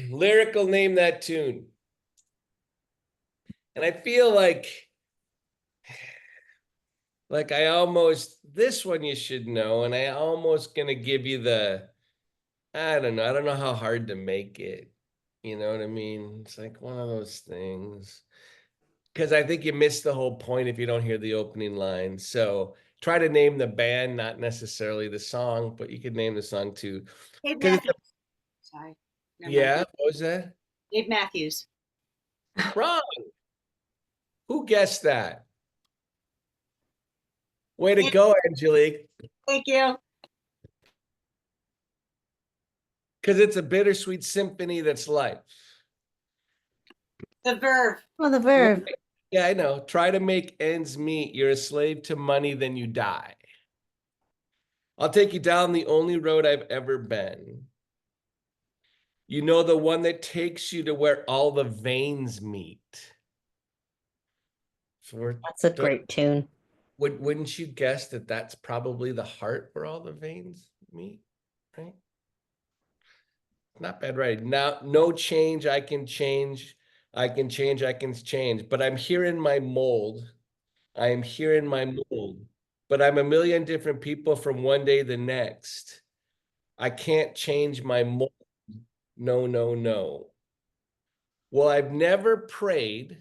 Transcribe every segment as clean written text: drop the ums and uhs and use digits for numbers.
Lyrical, name that tune. And I feel like I almost, this one you should know, and I almost gonna give you I don't know. I don't know how hard to make it. You know what I mean? It's like one of those things. Because I think you miss the whole point if you don't hear the opening line. So try to name the band, not necessarily the song, but you could name the song too. Dave Because Matthews. Sorry. Never mind. yeah, what was that? Dave Matthews. Wrong. Who guessed that? Way to go, Angelique. Thank you. Because it's a bittersweet symphony that's life. The Verve. Oh, the verb. Right. Yeah, I know. Try to make ends meet. You're a slave to money, then you die. I'll take you down the only road I've ever been. You know, the one that takes you to where all the veins meet. So That's a great tune. wouldn't you guess that that's probably the heart where all the veins meet, right? Not bad, right? Now, no change, I can change. I can change, I can change. But I'm here in my mold. I am here in my mold. But I'm a million different people from one day to the next. I can't change my mold. No, no, no. Well, I've never prayed,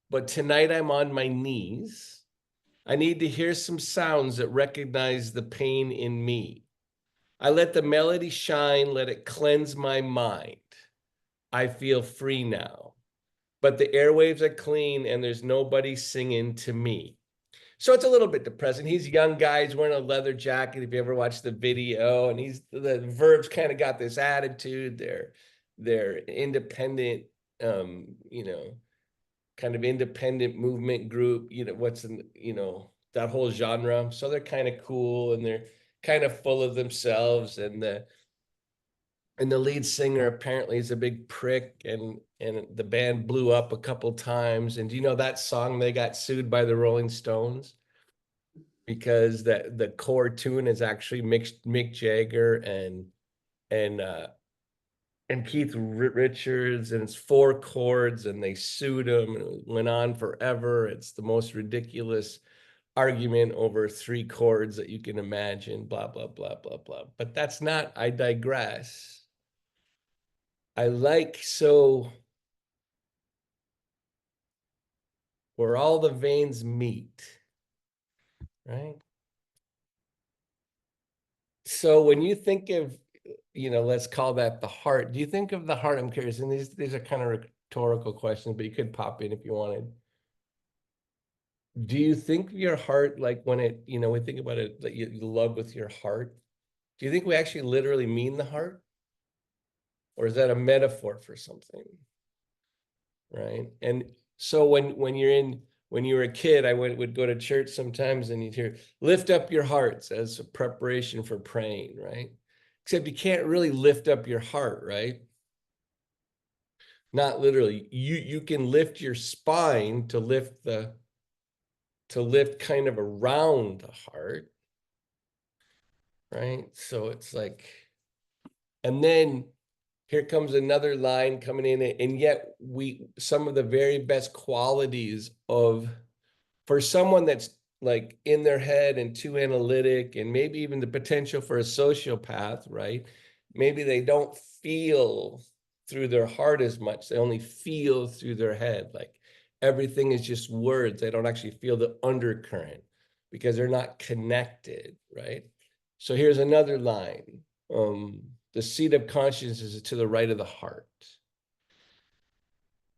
but tonight I'm on my knees. I need to hear some sounds that recognize the pain in me. I let the melody shine, let it cleanse my mind. I feel free now, but the airwaves are clean and there's nobody singing to me. So it's a little bit depressing. He's a young guy, he's wearing a leather jacket. If you ever watched the video, and the Verbs kind of got this attitude. They're independent, you know, kind of independent movement group, that whole genre. So they're kind of cool and they're kind of full of themselves. And the lead singer apparently is a big prick, and the band blew up a couple times. And do you know that song, they got sued by the Rolling Stones because the core tune is actually Mick Jagger and Keith Richards, and it's 4 chords, and they sued him, and it went on forever. It's the most ridiculous argument over 3 chords that you can imagine, blah, blah, blah, blah, blah. But that's not, I digress. So where all the veins meet, right? So when you think of, let's call that the heart. Do you think of the heart? I'm curious, and these are kind of rhetorical questions, but you could pop in if you wanted. Do you think of your heart like when we think about it, that you love with your heart? Do you think we actually literally mean the heart? Or is that a metaphor for something? Right? And so when you were a kid, I would go to church sometimes and you'd hear, lift up your hearts as a preparation for praying, right? Except you can't really lift up your heart, right? Not literally. You can lift your spine to lift kind of around the heart, right? So it's like, and then here comes another line coming in, and yet some of the very best qualities for someone that's like in their head and too analytic, and maybe even the potential for a sociopath, right? Maybe they don't feel through their heart as much. They only feel through their head. Like everything is just words. They don't actually feel the undercurrent because they're not connected, right? So here's another line. The seat of consciousness is to the right of the heart.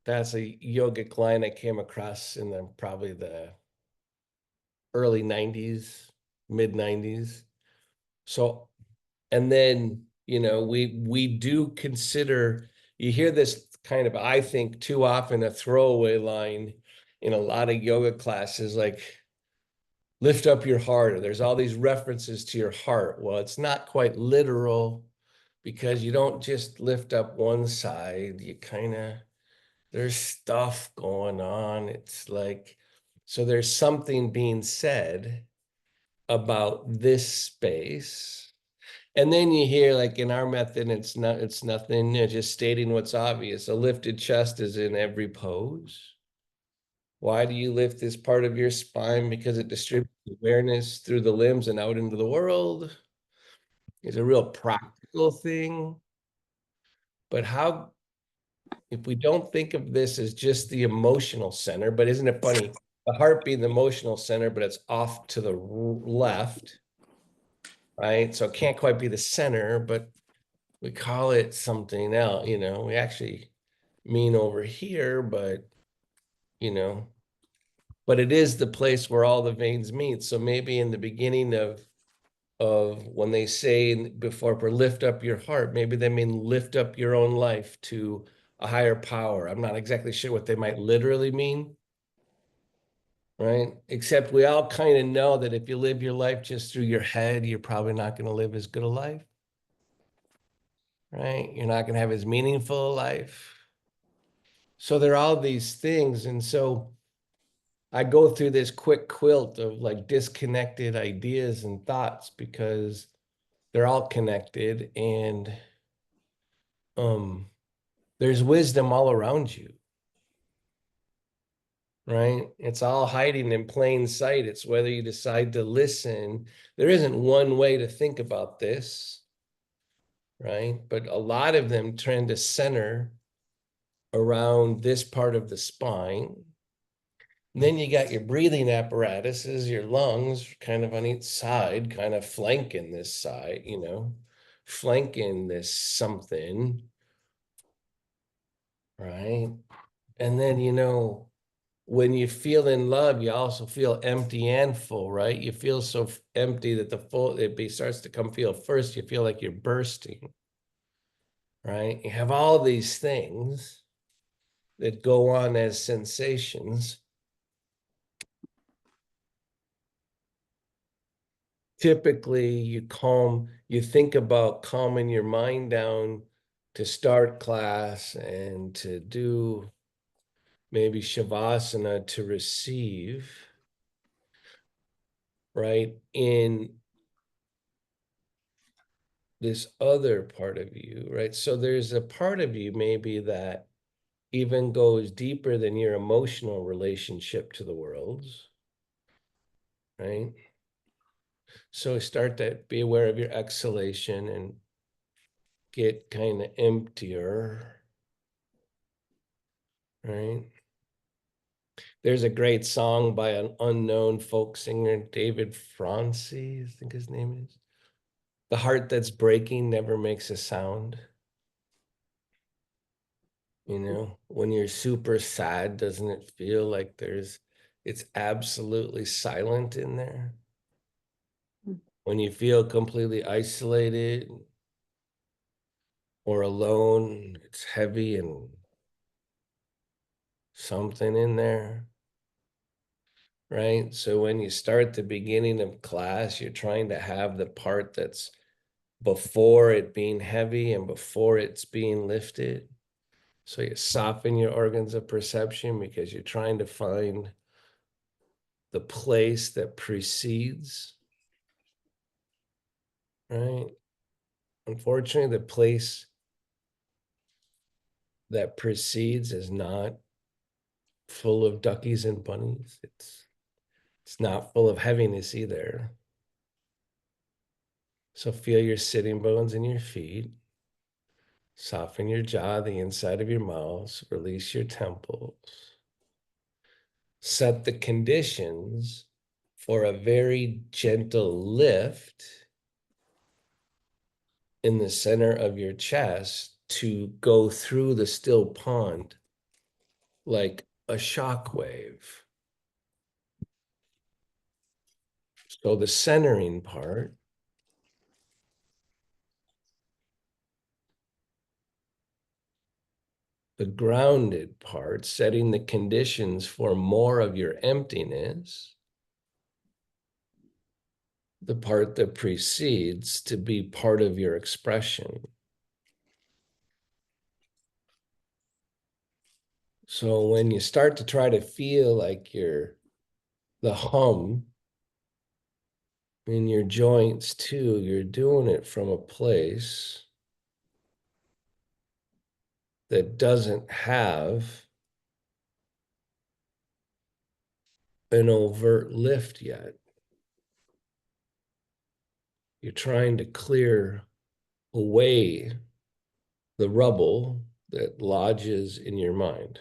That's a yogic line I came across in probably the early 90s, mid 90s. So, and then, we do consider, you hear this kind of, I think, too often, a throwaway line in a lot of yoga classes, like, lift up your heart, or there's all these references to your heart. Well, it's not quite literal, because you don't just lift up one side. There's stuff going on. It's like, so there's something being said about this space. And then you hear, like in our method, it's nothing, just stating what's obvious. A lifted chest is in every pose. Why do you lift this part of your spine? Because it distributes awareness through the limbs and out into the world. It's a real practical thing. But how, if we don't think of this as just the emotional center, but isn't it funny? The heart being the emotional center, but it's off to the left, right? So it can't quite be the center, but we call it something else, we actually mean over here, but you know, but it is the place where all the veins meet. So maybe in the beginning of when they say before lift up your heart, maybe they mean lift up your own life to a higher power. I'm not exactly sure what they might literally mean, right? Except we all kind of know that if you live your life just through your head, you're probably not going to live as good a life, right? You're not going to have as meaningful a life. So there are all these things. And so I go through this quick quilt of like disconnected ideas and thoughts because they're all connected, and um there's wisdom all around you, right? It's all hiding in plain sight. It's whether you decide to listen. There isn't one way to think about this, right? But a lot of them tend to center around this part of the spine. And then you got your breathing apparatuses, your lungs kind of on each side, kind of flanking this side, flanking this something, right? And then, when you feel in love, you also feel empty and full, right? You feel so empty that the full, starts to come feel first. You feel like you're bursting, right? You have all these things that go on as sensations. Typically, you think about calming your mind down to start class and to do maybe shavasana to receive, right? In this other part of you, right? So there's a part of you maybe that even goes deeper than your emotional relationship to the world, right? So start to be aware of your exhalation and get kind of emptier, right? There's a great song by an unknown folk singer, David Francie, I think his name is. The heart that's breaking never makes a sound. When you're super sad, doesn't it feel like it's absolutely silent in there? When you feel completely isolated or alone, it's heavy and something in there, right? So when you start the beginning of class, you're trying to have the part that's before it being heavy and before it's being lifted. So you soften your organs of perception because you're trying to find the place that precedes, right? Unfortunately, the place that precedes is not full of duckies and bunnies. It's not full of heaviness either. So feel your sitting bones in your feet. Soften your jaw, the inside of your mouth. Release your temples. Set the conditions for a very gentle lift in the center of your chest to go through the still pond like a shock wave. So the centering part, the grounded part, setting the conditions for more of your emptiness, the part that precedes to be part of your expression. So when you start to try to feel like you're the hum In your joints too, you're doing it from a place that doesn't have an overt lift yet. You're trying to clear away the rubble that lodges in your mind.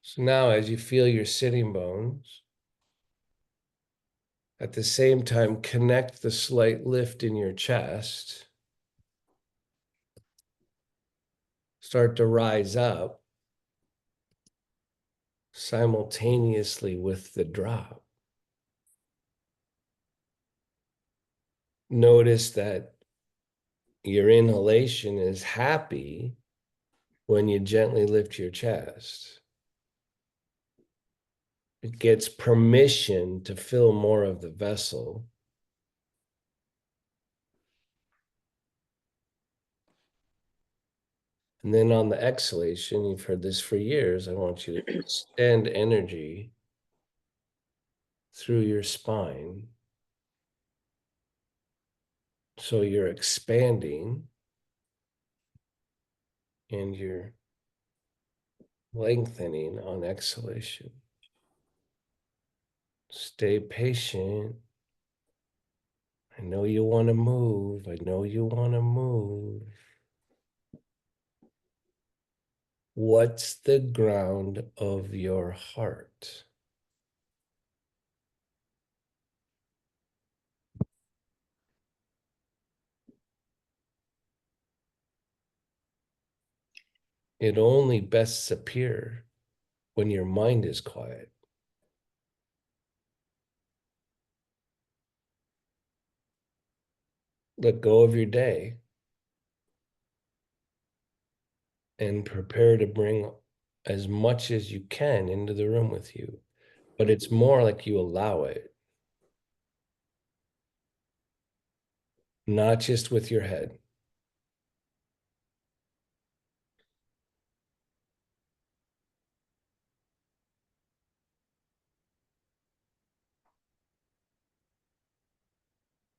So now, as you feel your sitting bones, at the same time, connect the slight lift in your chest. Start to rise up simultaneously with the drop. Notice that your inhalation is happy when you gently lift your chest. It gets permission to fill more of the vessel. And then on the exhalation, you've heard this for years, I want you to extend energy through your spine. So you're expanding and you're lengthening on exhalation. Stay patient. I know you want to move. I know you want to move. What's the ground of your heart? It only best appear when your mind is quiet. Let go of your day and prepare to bring as much as you can into the room with you. But it's more like you allow it, not just with your head.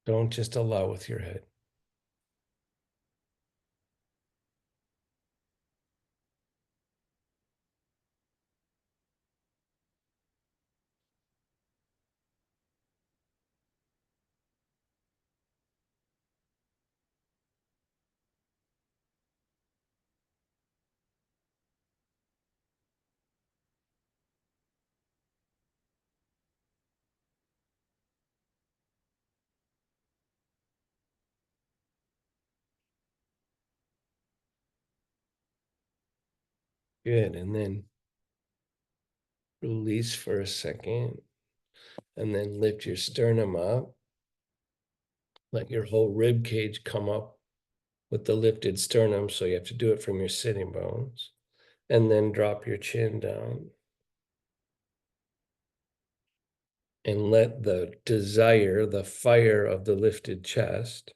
Don't just allow with your head. Good. And then release for a second. And then lift your sternum up. Let your whole rib cage come up with the lifted sternum. So you have to do it from your sitting bones. And then drop your chin down. And let the desire, the fire of the lifted chest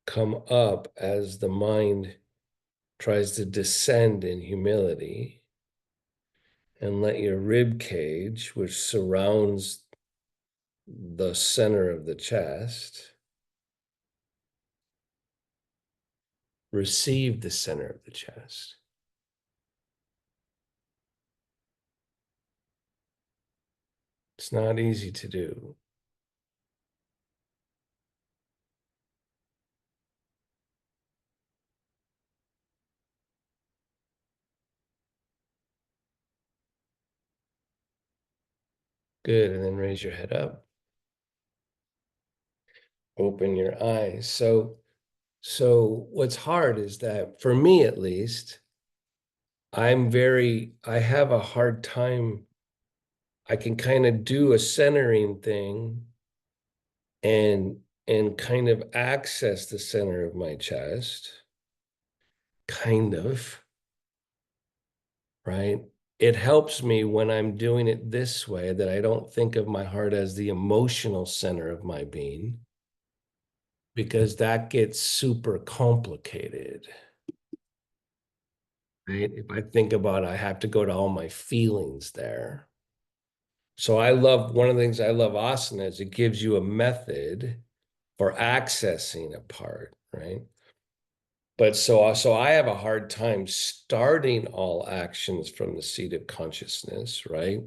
come up as the mind tries to descend in humility. And let your rib cage, which surrounds the center of the chest, receive the center of the chest. It's not easy to do. Good. And then raise your head up. Open your eyes. So what's hard is that, for me at least, I have a hard time. I can kind of do a centering thing and kind of access the center of my chest, kind of, right? It helps me when I'm doing it this way that I don't think of my heart as the emotional center of my being, because that gets super complicated. right? If I think about it, I have to go to all my feelings there. So I love, one of the things I love asana is it gives you a method for accessing a part, right? But so I have a hard time starting all actions from the seat of consciousness, right?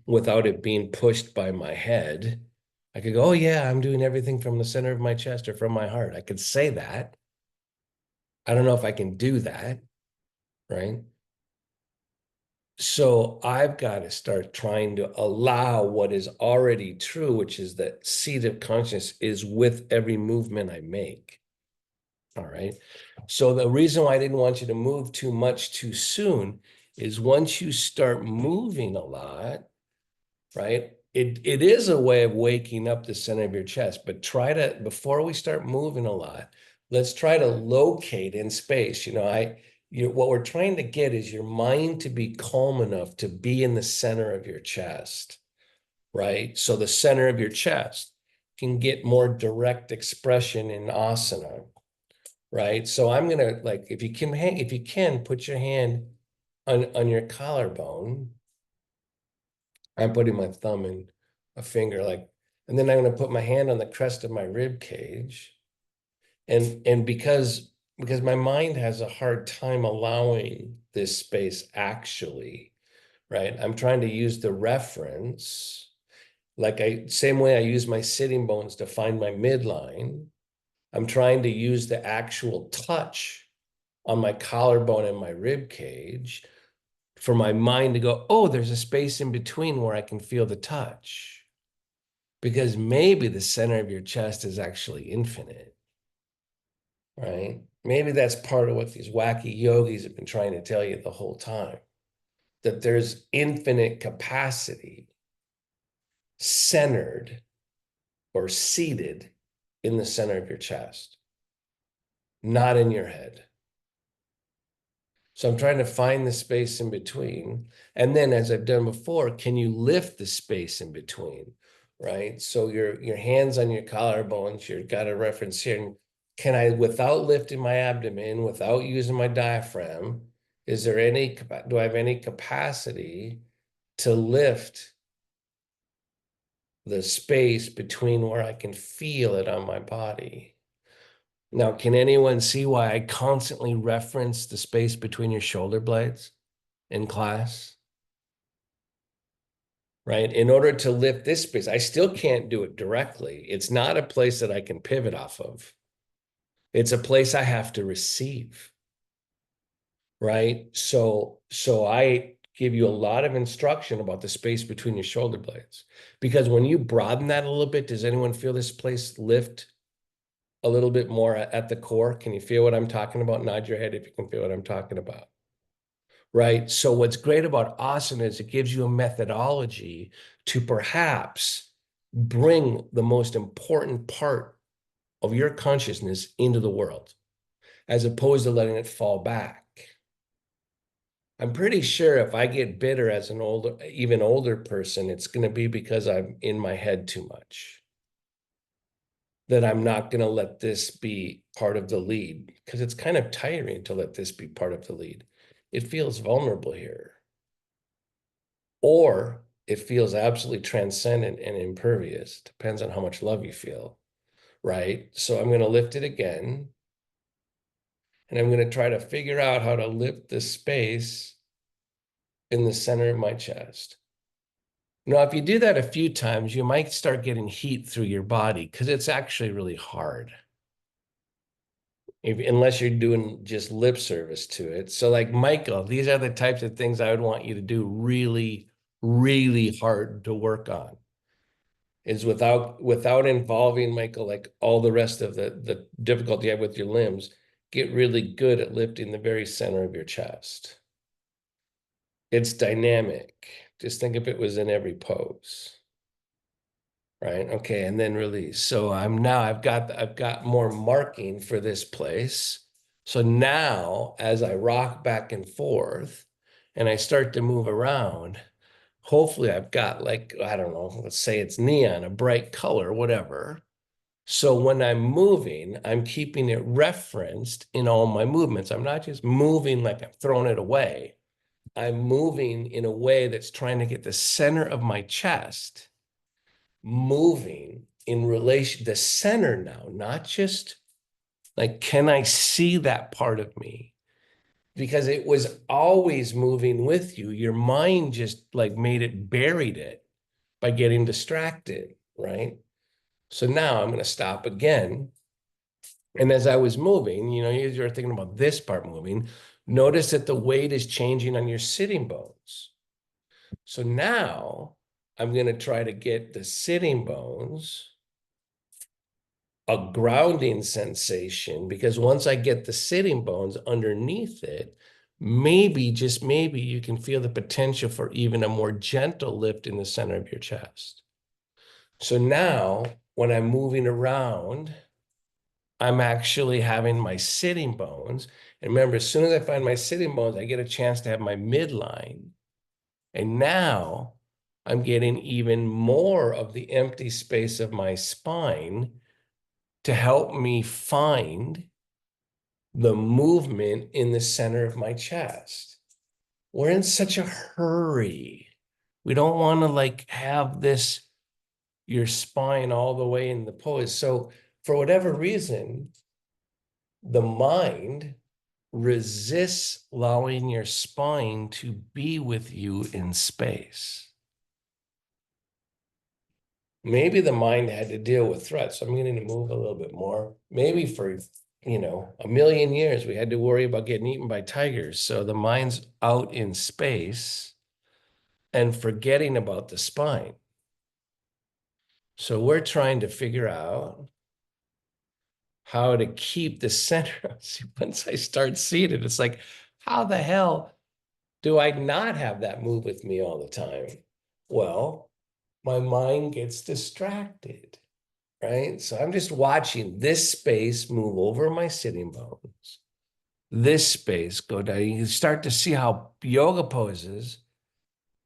Without it being pushed by my head. I could go, oh yeah, I'm doing everything from the center of my chest or from my heart. I could say that. I don't know if I can do that, right? So I've got to start trying to allow what is already true, which is that seat of consciousness is with every movement I make. All right. So the reason why I didn't want you to move too much too soon is once you start moving a lot, right? It is a way of waking up the center of your chest, but try to, before we start moving a lot, let's try to locate in space. What we're trying to get is your mind to be calm enough to be in the center of your chest, right? So the center of your chest can get more direct expression in asana, right? So I'm gonna, like, if you can, put your hand on your collarbone. I'm putting my thumb and a finger, like, and then I'm gonna put my hand on the crest of my rib cage. And because my mind has a hard time allowing this space actually, right? I'm trying to use the reference, like same way I use my sitting bones to find my midline. I'm trying to use the actual touch on my collarbone and my rib cage for my mind to go, oh, there's a space in between where I can feel the touch. Because maybe the center of your chest is actually infinite, right? Maybe that's part of what these wacky yogis have been trying to tell you the whole time, that there's infinite capacity centered or seated in the center of your chest, not in your head. So I'm trying to find the space in between. And then, as I've done before, can you lift the space in between, right? So your hands on your collarbones, you've got a reference here. Can I, without lifting my abdomen, without using my diaphragm, do I have any capacity to lift the space between where I can feel it on my body? Now, can anyone see why I constantly reference the space between your shoulder blades in class? Right? In order to lift this space, I still can't do it directly. It's not a place that I can pivot off of. It's a place I have to receive. Right? So I give you a lot of instruction about the space between your shoulder blades. Because when you broaden that a little bit, does anyone feel this place lift a little bit more at the core? Can you feel what I'm talking about? Nod your head if you can feel what I'm talking about. Right? So what's great about asana is it gives you a methodology to perhaps bring the most important part of your consciousness into the world, as opposed to letting it fall back. I'm pretty sure if I get bitter as an older, even older person, it's going to be because I'm in my head too much. That I'm not going to let this be part of the lead, because it's kind of tiring to let this be part of the lead. It feels vulnerable here. Or it feels absolutely transcendent and impervious. Depends on how much love you feel, right? So I'm going to lift it again. And I'm going to try to figure out how to lift the space in the center of my chest. Now, if you do that a few times, you might start getting heat through your body because it's actually really hard. Unless you're doing just lip service to it. So like Michael, these are the types of things I would want you to do really, really hard to work on. Is without involving, Michael, like all the rest of the difficulty you have with your limbs, get really good at lifting the very center of your chest. It's dynamic. Just think if it was in every pose. Right. Okay. And then release. So I've got more marking for this place. So now as I rock back and forth and I start to move around, hopefully I've got, like, I don't know, let's say it's neon, a bright color, whatever. So when I'm moving, I'm keeping it referenced in all my movements. I'm not just moving like I'm throwing it away. I'm moving in a way that's trying to get the center of my chest moving in relation, the center now, not just like, can I see that part of me? Because it was always moving with you. Your mind just like made it, buried it by getting distracted, right? So now I'm going to stop again. And as I was moving, you're thinking about this part moving, notice that the weight is changing on your sitting bones. So now I'm going to try to get the sitting bones a grounding sensation, because once I get the sitting bones underneath it, maybe, just maybe, you can feel the potential for even a more gentle lift in the center of your chest. So now when I'm moving around, I'm actually having my sitting bones. And remember, as soon as I find my sitting bones, I get a chance to have my midline. And now I'm getting even more of the empty space of my spine to help me find the movement in the center of my chest. We're in such a hurry. We don't want to like have this, your spine all the way in the pose. So for whatever reason, the mind resists allowing your spine to be with you in space. Maybe the mind had to deal with threats. I'm going to move a little bit more. Maybe for, a million years, we had to worry about getting eaten by tigers. So the mind's out in space and forgetting about the spine. So we're trying to figure out how to keep the center. Once I start seeing it, it's like, how the hell do I not have that move with me all the time? Well, my mind gets distracted. Right? So I'm just watching this space move over my sitting bones. This space go down. You can start to see how yoga poses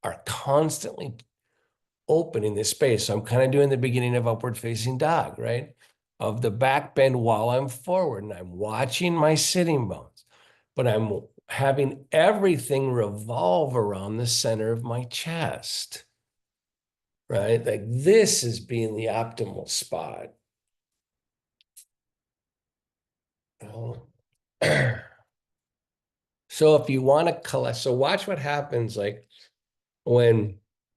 are constantly opening this space. So I'm kind of doing the beginning of upward facing dog, right? Of the back bend while I'm forward, and I'm watching my sitting bones, but I'm having everything revolve around the center of my chest, right? Like this is being the optimal spot. Oh. So if you want to collect, so watch what happens like when,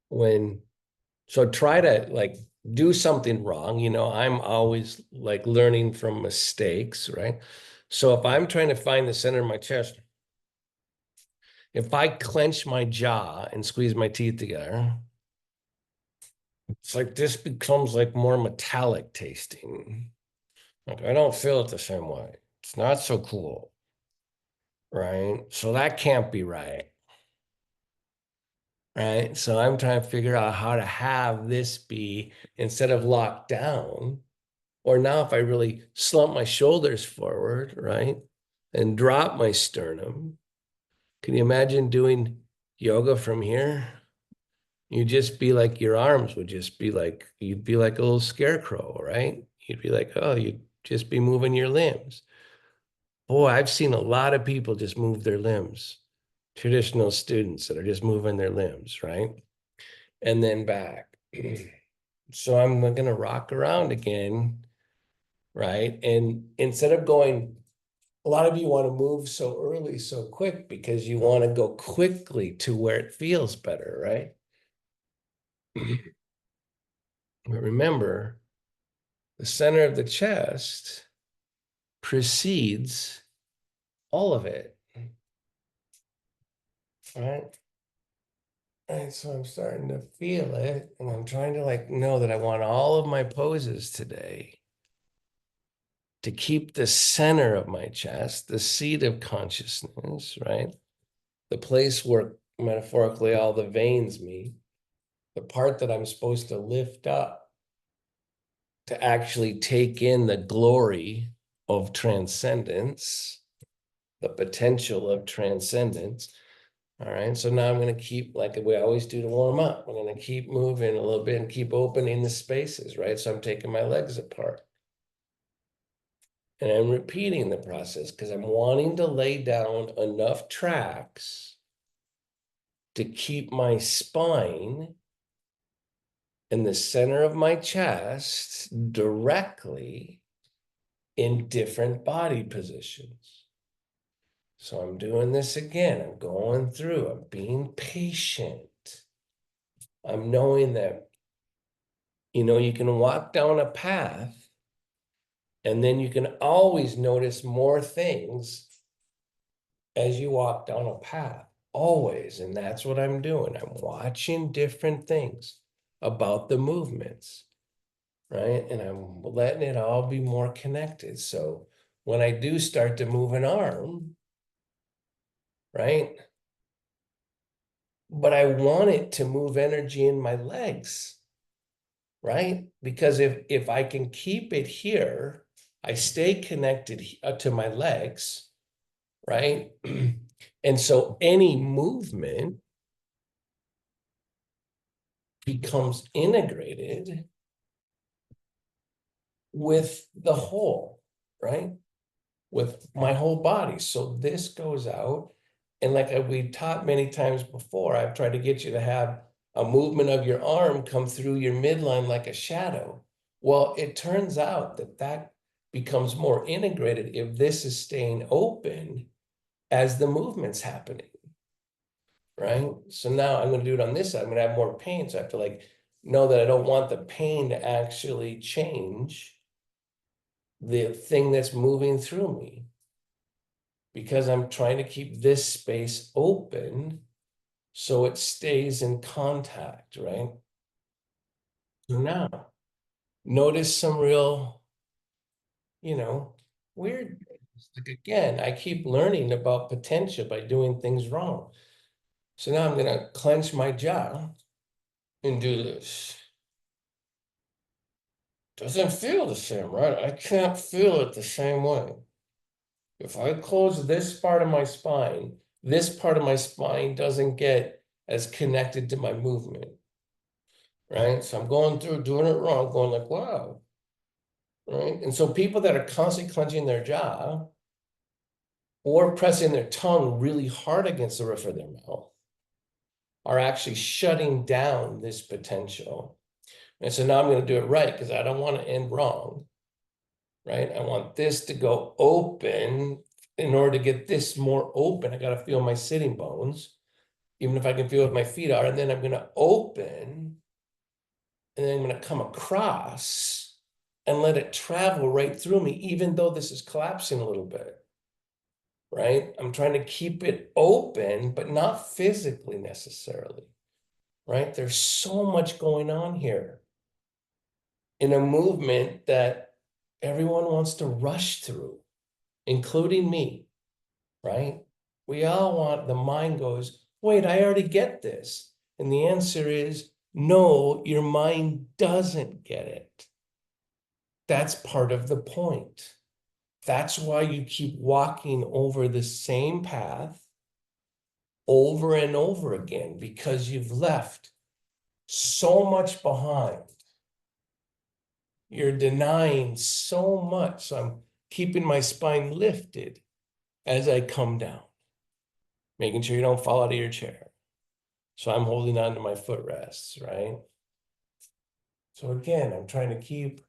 when, so try to like do something wrong. I'm always like learning from mistakes, right? So if I'm trying to find the center of my chest, if I clench my jaw and squeeze my teeth together, it's like this becomes like more metallic tasting. Like I don't feel it the same way. It's not so cool, right? So that can't be right. Right. So I'm trying to figure out how to have this be, instead of locked down, or now if I really slump my shoulders forward, right, and drop my sternum. Can you imagine doing yoga from here? You'd just be like, your arms would just be like, you'd be like a little scarecrow, right? You'd be like, oh, you'd just be moving your limbs. Boy, I've seen a lot of people just move their limbs, traditional students that are just moving their limbs, right? And then back. So I'm going to rock around again, right? And instead of going, a lot of you want to move so early, so quick, because you want to go quickly to where it feels better, right? But remember, the center of the chest precedes all of it, right? And so I'm starting to feel it, and I'm trying to like know that I want all of my poses today to keep the center of my chest, the seat of consciousness, right? The place where metaphorically all the veins meet, the part that I'm supposed to lift up to actually take in the glory of transcendence, the potential of transcendence. All right. So now I'm going to keep, like we always do to warm up, I'm going to keep moving a little bit and keep opening the spaces, right? So I'm taking my legs apart. And I'm repeating the process because I'm wanting to lay down enough tracks to keep my spine in the center of my chest directly in different body positions. So I'm doing this again. I'm going through, I'm being patient. I'm knowing that, you can walk down a path and then you can always notice more things as you walk down a path, always. And that's what I'm doing. I'm watching different things about the movements, right? And I'm letting it all be more connected. So when I do start to move an arm, right? But I want it to move energy in my legs, right? Because if I can keep it here, I stay connected to my legs, right? And so any movement becomes integrated with the whole, right? With my whole body. So this goes out, and like we taught many times before, I've tried to get you to have a movement of your arm come through your midline like a shadow. Well, it turns out that that becomes more integrated if this is staying open as the movement's happening, right? So now I'm going to do it on this side. I'm going to have more pain. So I have to like know that I don't want the pain to actually change the thing that's moving through me, because I'm trying to keep this space open so it stays in contact, right? So now, notice some real, weird things. Like again, I keep learning about potential by doing things wrong. So now I'm gonna clench my jaw and do this. Doesn't feel the same, right? I can't feel it the same way. If I close this part of my spine, this part of my spine doesn't get as connected to my movement, right? So I'm going through doing it wrong, going like, wow, right? And so people that are constantly clenching their jaw or pressing their tongue really hard against the roof of their mouth are actually shutting down this potential. And so now I'm going to do it right because I don't want to end wrong, right? I want this to go open. In order to get this more open, I got to feel my sitting bones, even if I can feel what my feet are. And then I'm going to open, and then I'm going to come across and let it travel right through me, even though this is collapsing a little bit, right? I'm trying to keep it open, but not physically necessarily, right? There's so much going on here in a movement that everyone wants to rush through, including me, right? We all want, the mind goes, wait, I already get this. And the answer is no, your mind doesn't get it. That's part of the point. That's why you keep walking over the same path over and over again, because you've left so much behind. You're denying so much. So I'm keeping my spine lifted as I come down, making sure you don't fall out of your chair. So I'm holding on to my footrests, right? So again, I'm trying to keep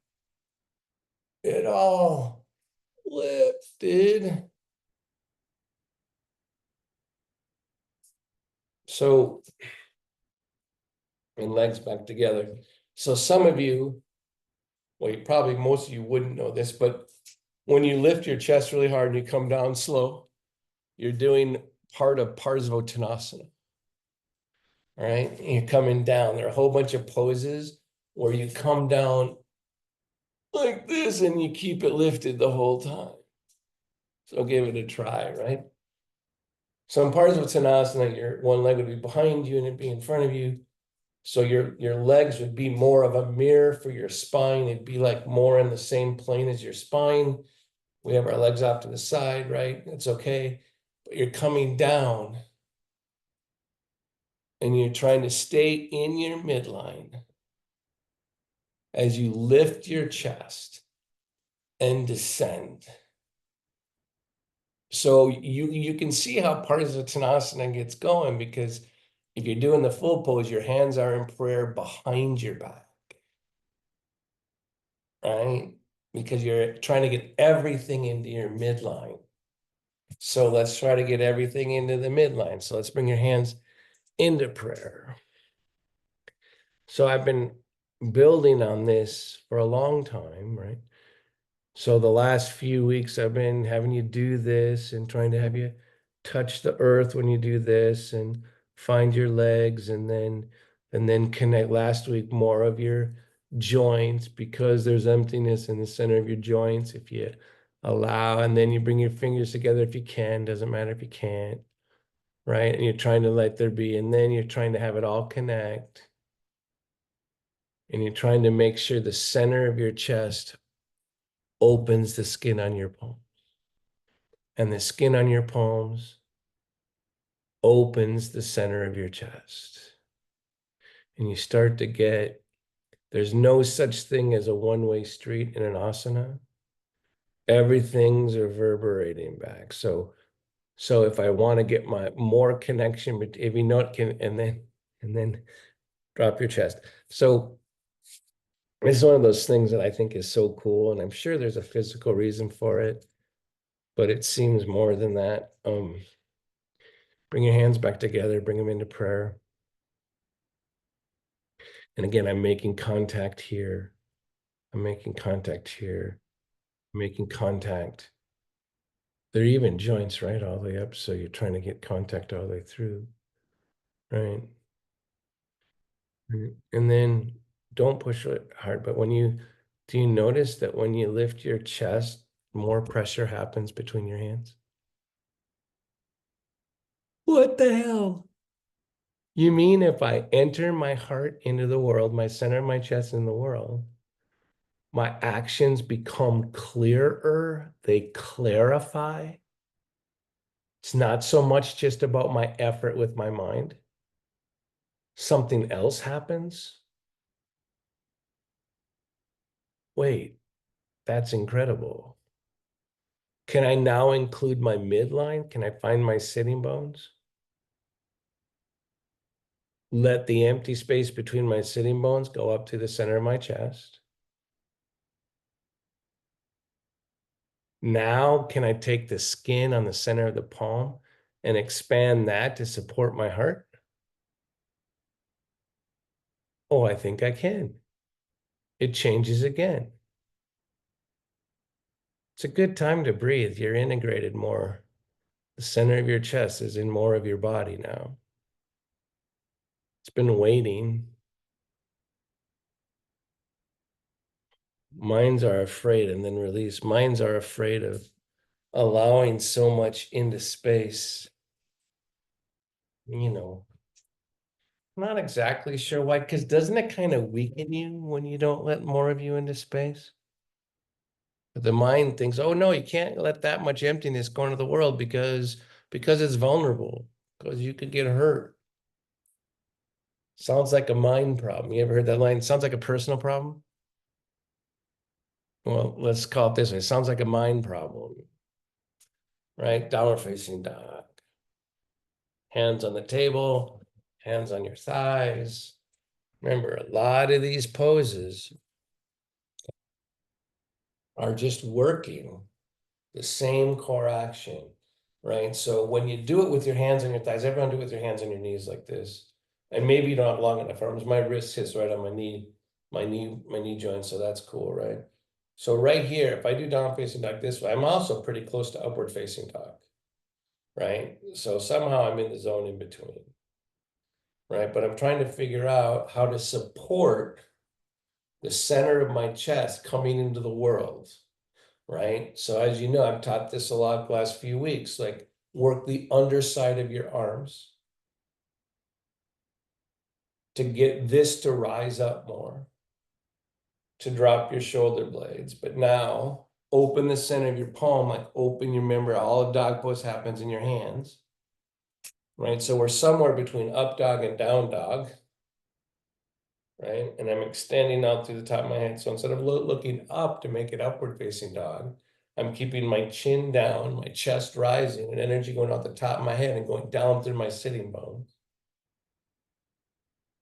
it all lifted. So, and legs back together. So some of you, well, probably most of you wouldn't know this, but when you lift your chest really hard and you come down slow, you're doing part of Parsvottanasana. All right, and you're coming down. There are a whole bunch of poses where you come down like this and you keep it lifted the whole time. So give it a try, right? So in Parsvottanasana, your one leg would be behind you and it'd be in front of you. So your legs would be more of a mirror for your spine. It'd be like more in the same plane as your spine. We have our legs off to the side, right? It's okay. But you're coming down and you're trying to stay in your midline as you lift your chest and descend. So you can see how Parsvatanasana gets going, because if you're doing the full pose, your hands are in prayer behind your back, right? Because you're trying to get everything into your midline. So let's try to get everything into the midline. So let's bring your hands into prayer. So I've been building on this for a long time, right? So the last few weeks I've been having you do this and trying to have you touch the earth when you do this and find your legs, and then connect last week more of your joints, because there's emptiness in the center of your joints if you allow, and then you bring your fingers together if you can, doesn't matter if you can't, right? And you're trying to let there be, and then you're trying to have it all connect. And you're trying to make sure the center of your chest opens the skin on your palm. And the skin on your palms opens the center of your chest. And you start to get, there's no such thing as a one-way street in an asana. Everything's reverberating back. So if I want to get my more connection, but if you know it can, and then drop your chest. So it's one of those things that I think is so cool, and I'm sure there's a physical reason for it, but it seems more than that. Bring your hands back together, bring them into prayer. And again, I'm making contact here. I'm making contact here. I'm making contact. There are even joints, right, all the way up. So you're trying to get contact all the way through, right? And then don't push it hard. But do you notice that when you lift your chest, more pressure happens between your hands? What the hell? You mean if I enter my heart into the world, my center of my chest in the world, my actions become clearer, they clarify. It's not so much just about my effort with my mind. Something else happens. Wait, that's incredible. Can I now include my midline? Can I find my sitting bones? Let the empty space between my sitting bones go up to the center of my chest. Now, can I take the skin on the center of the palm and expand that to support my heart? Oh, I think I can. It changes again. It's a good time to breathe. You're integrated more. The center of your chest is in more of your body now. It's been waiting. Minds are afraid and then release. Minds are afraid of allowing so much into space. You know, not exactly sure why, because doesn't it kind of weaken you when you don't let more of you into space? But the mind thinks, oh no, you can't let that much emptiness go into the world because it's vulnerable, because you could get hurt. Sounds like a mind problem. You ever heard that line? Sounds like a personal problem. Well, let's call it this way. It sounds like a mind problem, right? Downward facing dog. Hands on the table, hands on your thighs. Remember, a lot of these poses are just working the same core action, right? So when you do it with your hands on your thighs, everyone do it with your hands on your knees like this. And maybe you don't have long enough arms. My wrist hits right on my knee joint, so that's cool, right? So right here, if I do down facing dog this way, I'm also pretty close to upward facing dog, right? So somehow I'm in the zone in between, right? But I'm trying to figure out how to support the center of my chest coming into the world, right? So as you know, I've taught this a lot the last few weeks, like work the underside of your arms to get this to rise up more, to drop your shoulder blades. But now open the center of your palm, like open your, remember, all of dog pose happens in your hands, right? So we're somewhere between up dog and down dog, right? And I'm extending out through the top of my head. So instead of looking up to make it upward facing dog, I'm keeping my chin down, my chest rising, and energy going out the top of my head and going down through my sitting bones.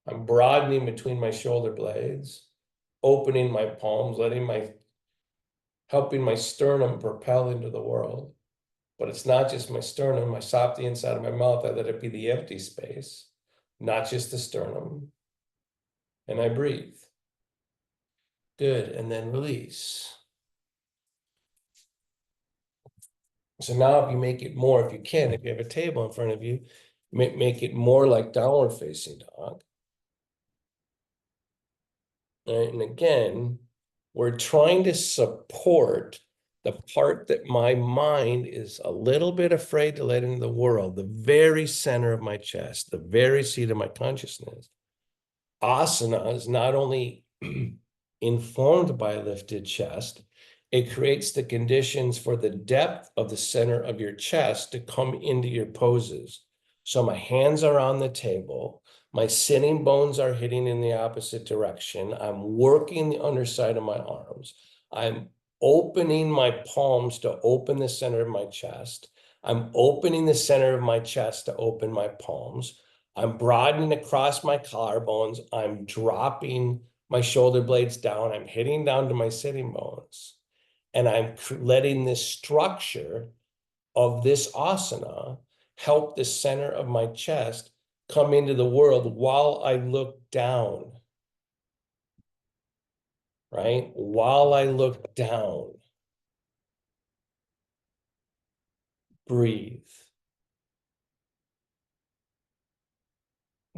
I'm broadening between my shoulder blades, opening my palms, helping my sternum propel into the world. But it's not just my sternum. I stop the inside of my mouth. I let it be the empty space, not just the sternum. And I breathe. Good. And then release. So now if you make it more, if you can, if you have a table in front of you, make it more like downward facing dog. Right? And again, we're trying to support the part that my mind is a little bit afraid to let into the world, the very center of my chest, the very seat of my consciousness. Asana is not only informed by a lifted chest, it creates the conditions for the depth of the center of your chest to come into your poses. So my hands are on the table, my sitting bones are hitting in the opposite direction. I'm working the underside of my arms. I'm opening my palms to open the center of my chest. I'm opening the center of my chest to open my palms. I'm broadening across my collarbones. I'm dropping my shoulder blades down. I'm hitting down to my sitting bones. And I'm letting this structure of this asana help the center of my chest come into the world while I look down. Right? While I look down. Breathe.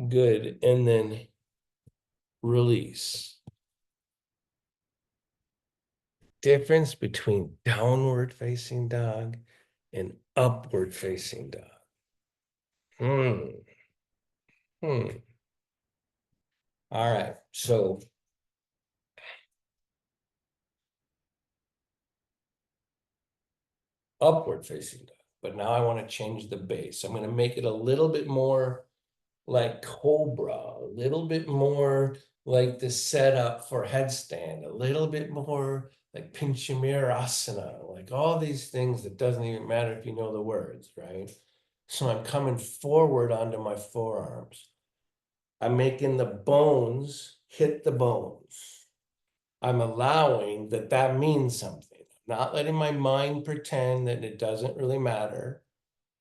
Good. And then release. Difference between downward facing dog and upward facing dog. Hmm. All right. So upward facing dog. But now I want to change the base. I'm going to make it a little bit more like cobra, a little bit more like the setup for headstand, a little bit more like pinchamirasana, like all these things that doesn't even matter if you know the words, right? So I'm coming forward onto my forearms. I'm making the bones hit the bones. I'm allowing that means something. I'm not letting my mind pretend that it doesn't really matter.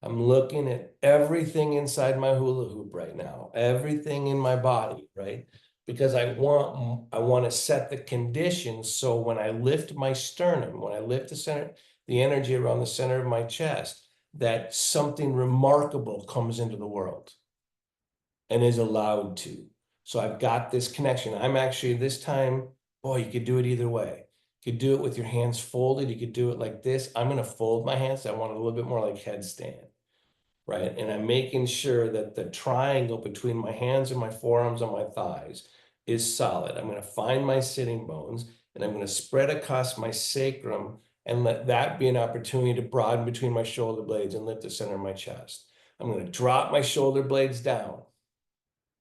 I'm looking at everything inside my hula hoop right now, everything in my body, right? Because I want to set the conditions so when I lift my sternum, when I lift the energy around the center of my chest, that something remarkable comes into the world and is allowed to. So I've got this connection. I'm actually this time, boy, you could do it either way. You could do it with your hands folded. You could do it like this. I'm going to fold my hands. I want it a little bit more like headstand, right? And I'm making sure that the triangle between my hands and my forearms and my thighs is solid. I'm going to find my sitting bones and I'm going to spread across my sacrum and let that be an opportunity to broaden between my shoulder blades and lift the center of my chest. I'm going to drop my shoulder blades down.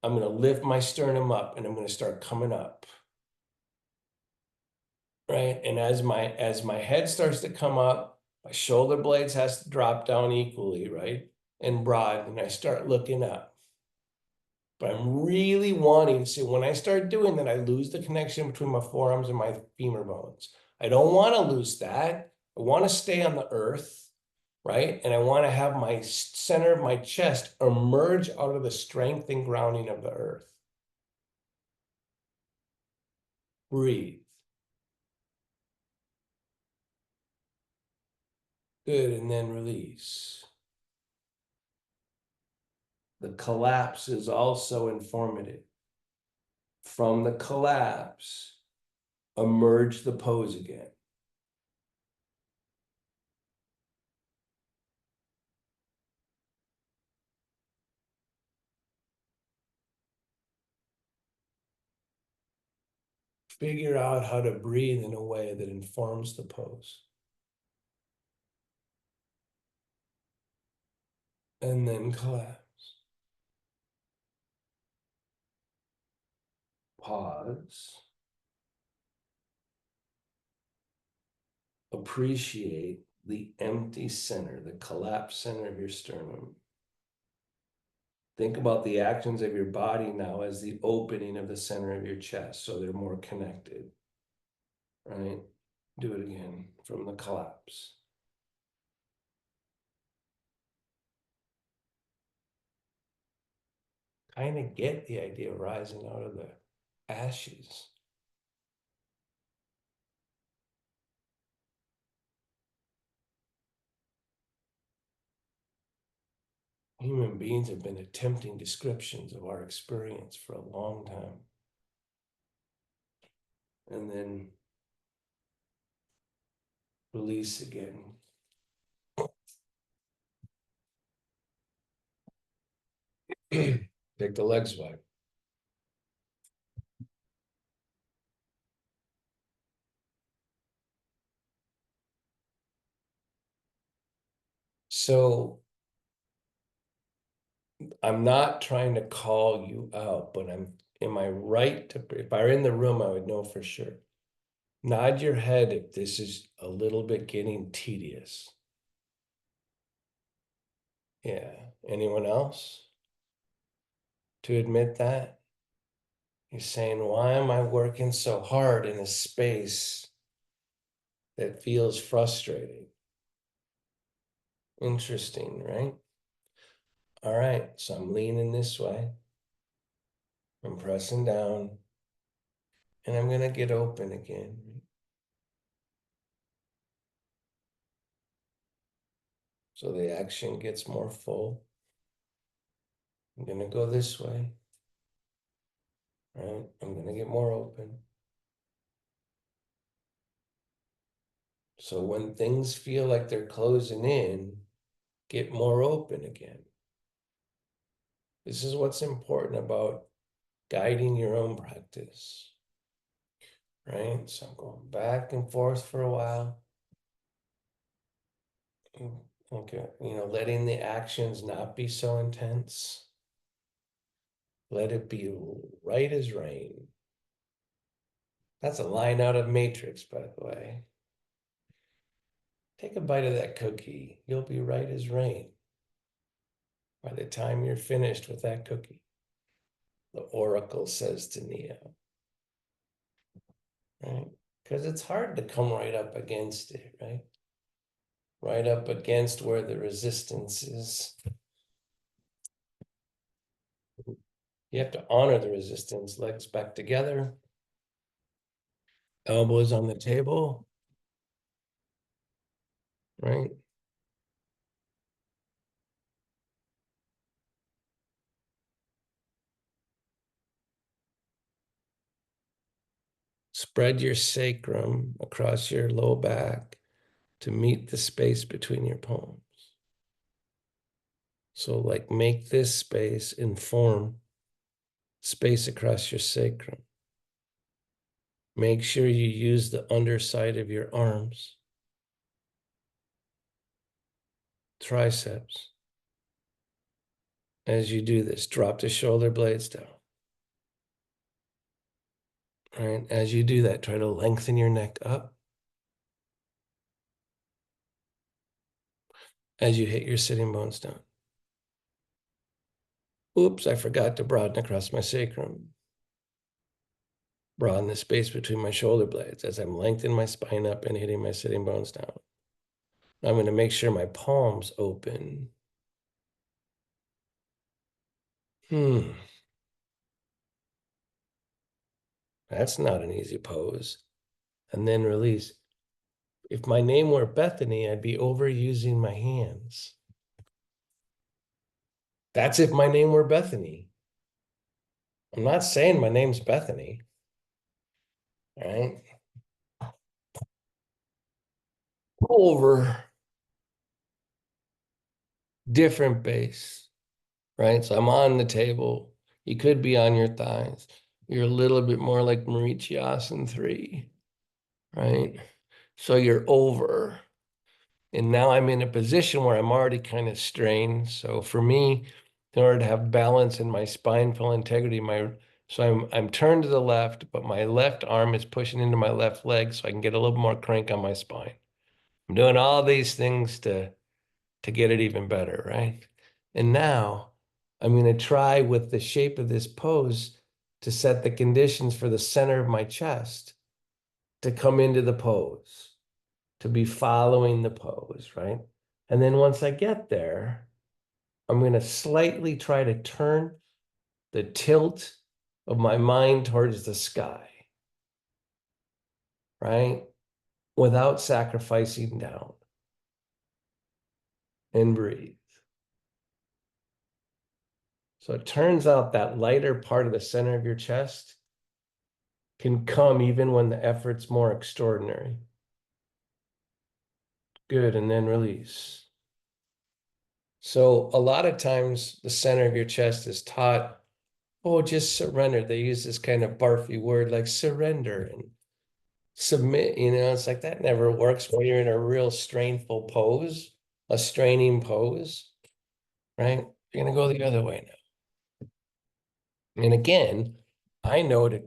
I'm going to lift my sternum up and I'm going to start coming up. Right? And as my head starts to come up, my shoulder blades has to drop down equally, right? And broad, and I start looking up. But I'm really wanting, see, when I start doing that, I lose the connection between my forearms and my femur bones. I don't want to lose that. I want to stay on the earth, right? And I want to have my center of my chest emerge out of the strength and grounding of the earth. Breathe. Good, and then release. The collapse is also informative. From the collapse, emerge the pose again. Figure out how to breathe in a way that informs the pose. And then collapse. Pause. appreciate the empty center, the collapsed center of your sternum. Think about the actions of your body now as the opening of the center of your chest, so they're more connected, right? Do it again from the collapse. Kind of get the idea of rising out of the ashes. Human beings have been attempting descriptions of our experience for a long time. And then release again. Take the legs wide. So I'm not trying to call you out, but am I right to, if I were in the room, I would know for sure. Nod your head if this is a little bit getting tedious. Yeah. Anyone else to admit that? You're saying, why am I working so hard in a space that feels frustrating? Interesting, right? All right, so I'm leaning this way. I'm pressing down, and I'm gonna get open again. So the action gets more full. I'm gonna go this way, right? I'm gonna get more open. So when things feel like they're closing in, get more open again. This is what's important about guiding your own practice, right? So I'm going back and forth for a while. Okay, letting the actions not be so intense. Let it be right as rain. That's a line out of Matrix, by the way. Take a bite of that cookie. You'll be right as rain by the time you're finished with that cookie. The oracle says to Neo, right? Because it's hard to come right up against it, right? Right up against where the resistance is. You have to honor the resistance. Legs back together. Elbows on the table, right? Spread your sacrum across your low back to meet the space between your palms. So like make this space inform space across your sacrum. Make sure you use the underside of your arms, triceps. As you do this, drop the shoulder blades down. All right, as you do that, try to lengthen your neck up. As you hit your sitting bones down. Oops, I forgot to broaden across my sacrum. Broaden the space between my shoulder blades as I'm lengthening my spine up and hitting my sitting bones down. I'm going to make sure my palms open. That's not an easy pose. And then release. If my name were Bethany, I'd be overusing my hands. That's if my name were Bethany. I'm not saying my name's Bethany. All right. Over. Different base. Right. So I'm on the table. You could be on your thighs. You're a little bit more like Mauritius 3. Right. So you're over. And now I'm in a position where I'm already kind of strained. So for me, in order to have balance in my spinal integrity, so I'm turned to the left, but my left arm is pushing into my left leg so I can get a little more crank on my spine. I'm doing all these things to get it even better, right? And now I'm going to try with the shape of this pose to set the conditions for the center of my chest to come into the pose, to be following the pose, right? And then once I get there, I'm going to slightly try to turn the tilt of my mind towards the sky, right? Without sacrificing down, and breathe. So it turns out that lighter part of the center of your chest can come even when the effort's more extraordinary. Good, and then release. So a lot of times the center of your chest is taught, oh, just surrender. They use this kind of barfy word like surrender and submit. It's like that never works when you're in a real strainful pose, a straining pose, right? You're gonna go the other way now. And again, I know to,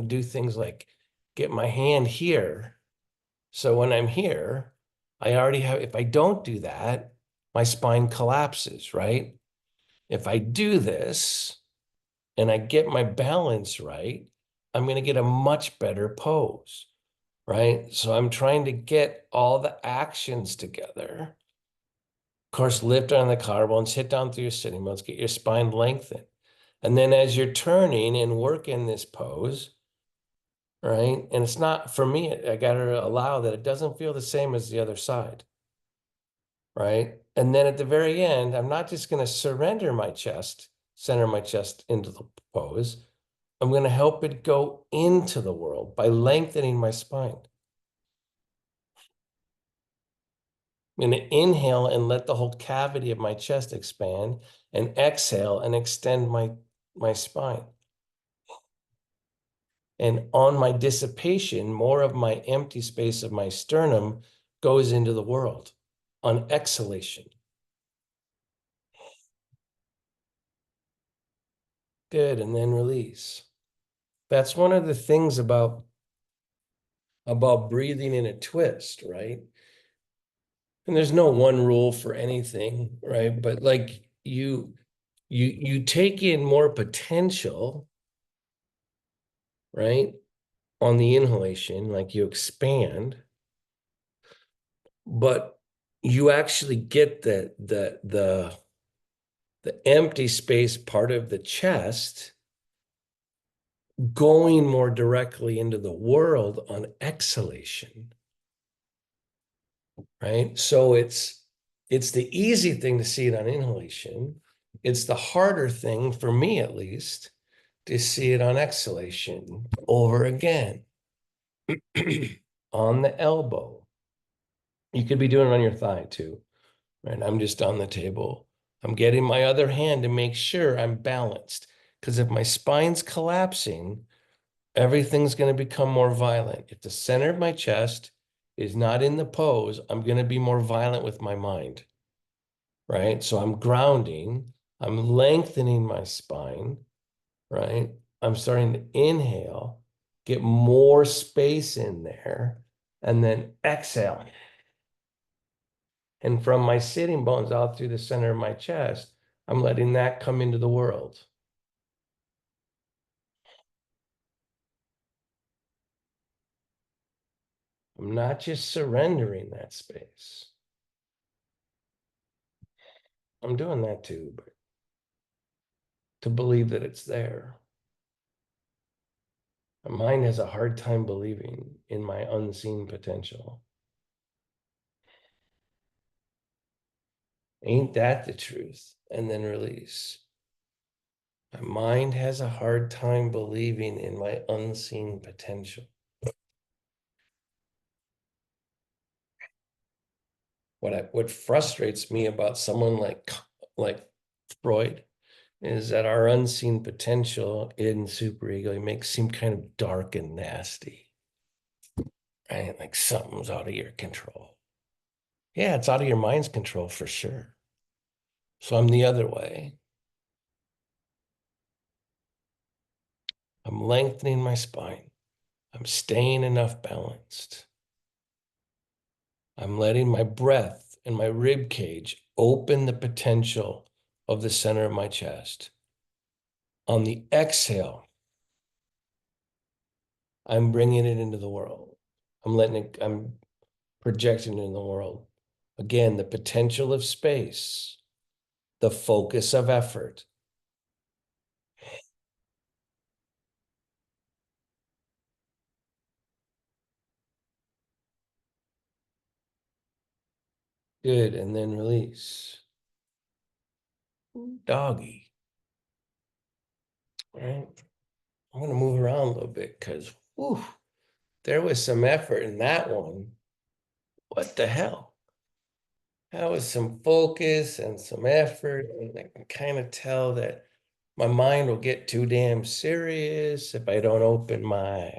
do things like get my hand here. So when I'm here, I already have, if I don't do that, my spine collapses, right? If I do this and I get my balance right, I'm going to get a much better pose, right? So I'm trying to get all the actions together. Of course, lift on the collarbones, hit down through your sitting bones, get your spine lengthened. And then as you're turning and working this pose, right? And it's not, for me, I got to allow that it doesn't feel the same as the other side, right? And then at the very end, I'm not just going to surrender my chest, center my chest into the pose. I'm going to help it go into the world by lengthening my spine. I'm going to inhale and let the whole cavity of my chest expand, and exhale and extend my spine. And on my dissipation, more of my empty space of my sternum goes into the world on exhalation. Good, and then release. That's one of the things about breathing in a twist, right? And there's no one rule for anything, right? But like you take in more potential, right? On the inhalation, like you expand, but you actually get the empty space part of the chest going more directly into the world on exhalation, right? So it's the easy thing to see it on inhalation. It's the harder thing, for me at least, to see it on exhalation over again. On the elbow. You could be doing it on your thigh too, right? I'm just on the table. I'm getting my other hand to make sure I'm balanced. Because if my spine's collapsing, everything's going to become more violent. If the center of my chest is not in the pose, I'm going to be more violent with my mind, right? So I'm grounding, I'm lengthening my spine, right? I'm starting to inhale, get more space in there, and then exhale. And from my sitting bones out through the center of my chest, I'm letting that come into the world. I'm not just surrendering that space. I'm doing that too, but to believe that it's there. My mind has a hard time believing in my unseen potential. Ain't that the truth? And then release. My mind has a hard time believing in my unseen potential. What frustrates me about someone like Freud is that our unseen potential in superego makes seem kind of dark and nasty, right? Like something's out of your control. Yeah, it's out of your mind's control for sure. So I'm the other way. I'm lengthening my spine. I'm staying enough balanced. I'm letting my breath and my rib cage open the potential of the center of my chest. On the exhale, I'm bringing it into the world. I'm projecting it in the world. Again, the potential of space, the focus of effort. Good, and then release. Doggy. All right. I'm gonna move around a little bit because there was some effort in that one. What the hell? That was some focus and some effort. And I can kind of tell that my mind will get too damn serious if I don't open my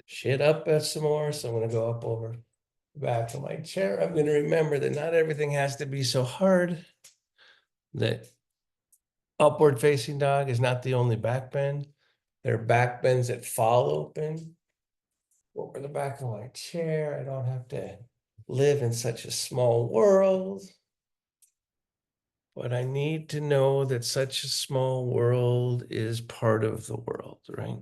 shit up some more. So I'm gonna go up over the back of my chair. I'm gonna remember that not everything has to be so hard. That upward facing dog is not the only back bend. There are back bends that fall open over the back of my chair. I don't have to live in such a small world. But I need to know that such a small world is part of the world, right?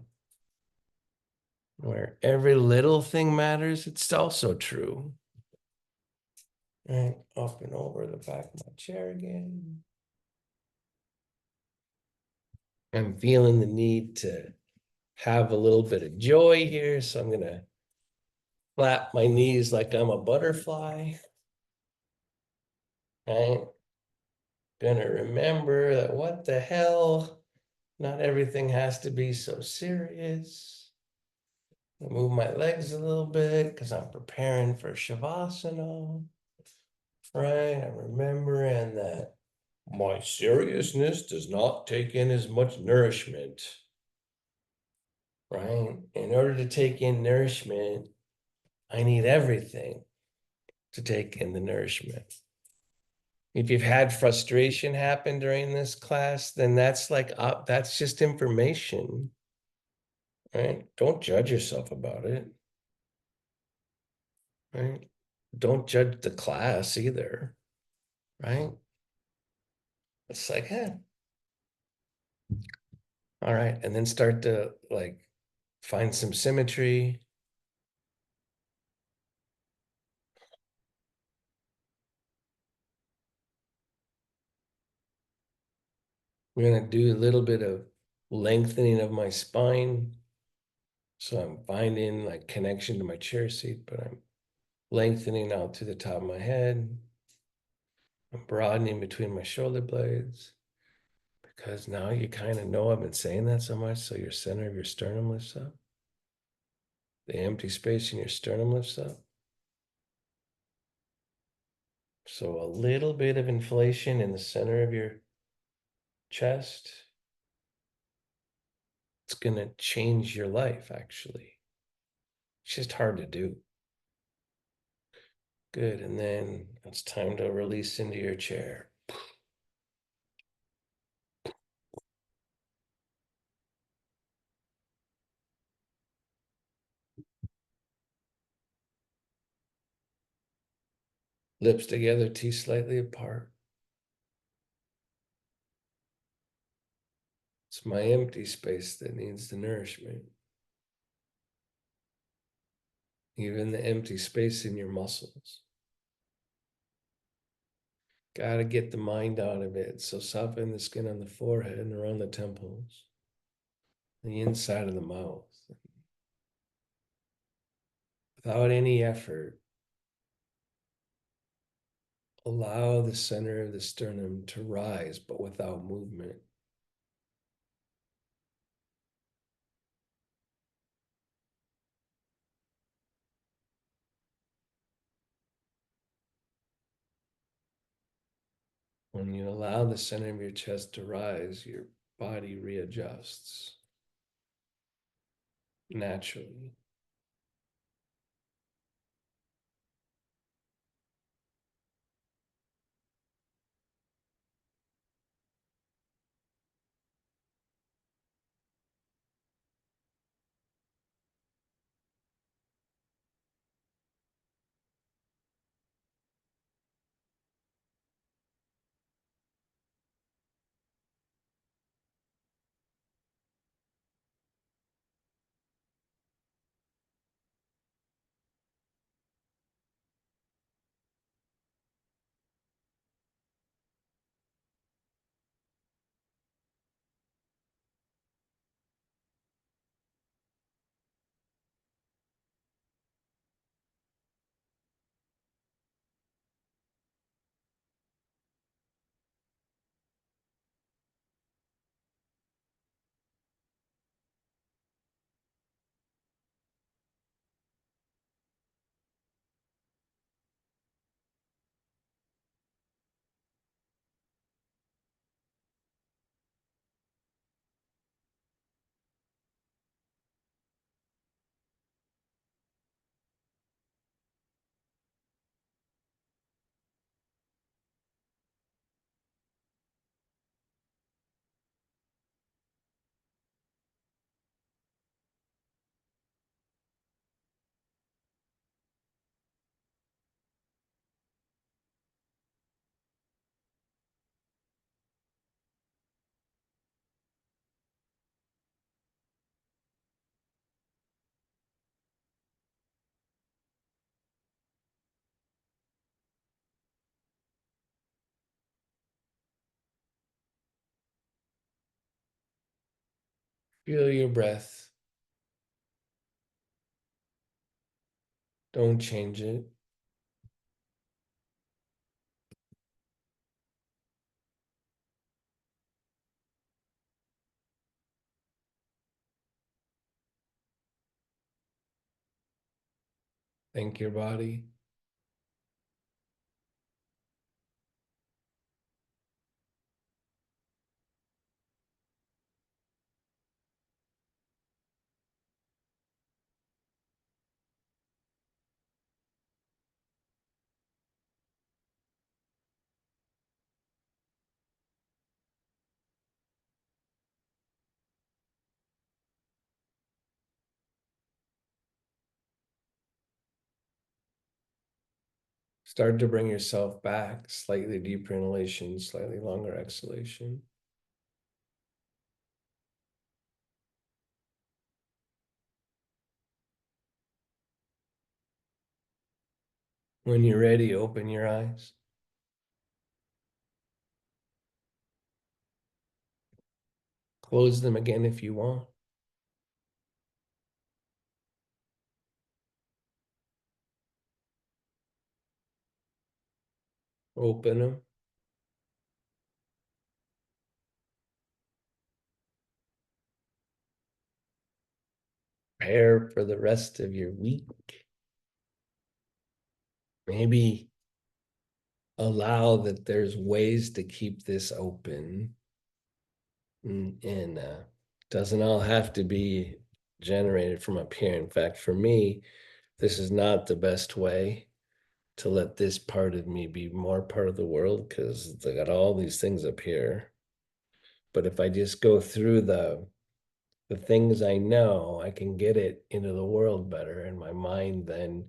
Where every little thing matters, it's also true. Right, up and over the back of my chair again. I'm feeling the need to have a little bit of joy here, so I'm gonna flap my knees like I'm a butterfly. Right? Gonna remember that what the hell, not everything has to be so serious. I move my legs a little bit because I'm preparing for Shavasana. Right? I'm remembering that my seriousness does not take in as much nourishment. Right? In order to take in nourishment, I need everything to take in the nourishment. If you've had frustration happen during this class, then that's that's just information, right? Don't judge yourself about it, right? Don't judge the class either, right? It's like, all right, and then start to like find some symmetry. We're gonna do a little bit of lengthening of my spine. So I'm finding like connection to my chair seat, but I'm lengthening out to the top of my head. I'm broadening between my shoulder blades because now you kind of know I've been saying that so much. So your center of your sternum lifts up. The empty space in your sternum lifts up. So a little bit of inflation in the center of your chest. It's going to change your life, actually. It's just hard to do. Good. And then it's time to release into your chair. Lips together, teeth slightly apart. It's my empty space that needs the nourishment. Even the empty space in your muscles. Got to get the mind out of it. So soften the skin on the forehead and around the temples, the inside of the mouth. Without any effort, allow the center of the sternum to rise, but without movement. When you allow the center of your chest to rise, your body readjusts naturally. Feel your breath. Don't change it. Thank your body. Start to bring yourself back. Slightly deeper inhalation, slightly longer exhalation. When you're ready, open your eyes. Close them again if you want. Open them. Prepare for the rest of your week. Maybe allow that there's ways to keep this open. And doesn't all have to be generated from up here. In fact, for me, this is not the best way to let this part of me be more part of the world, because I got all these things up here. But if I just go through the things I know, I can get it into the world better, and my mind then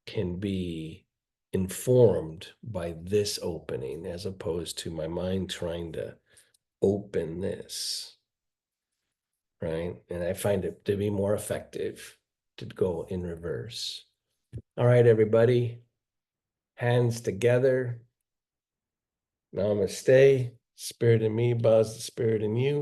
can be informed by this opening, as opposed to my mind trying to open this, right? And I find it to be more effective to go in reverse. All right, everybody, hands together. Namaste. Spirit in me bows the spirit in you.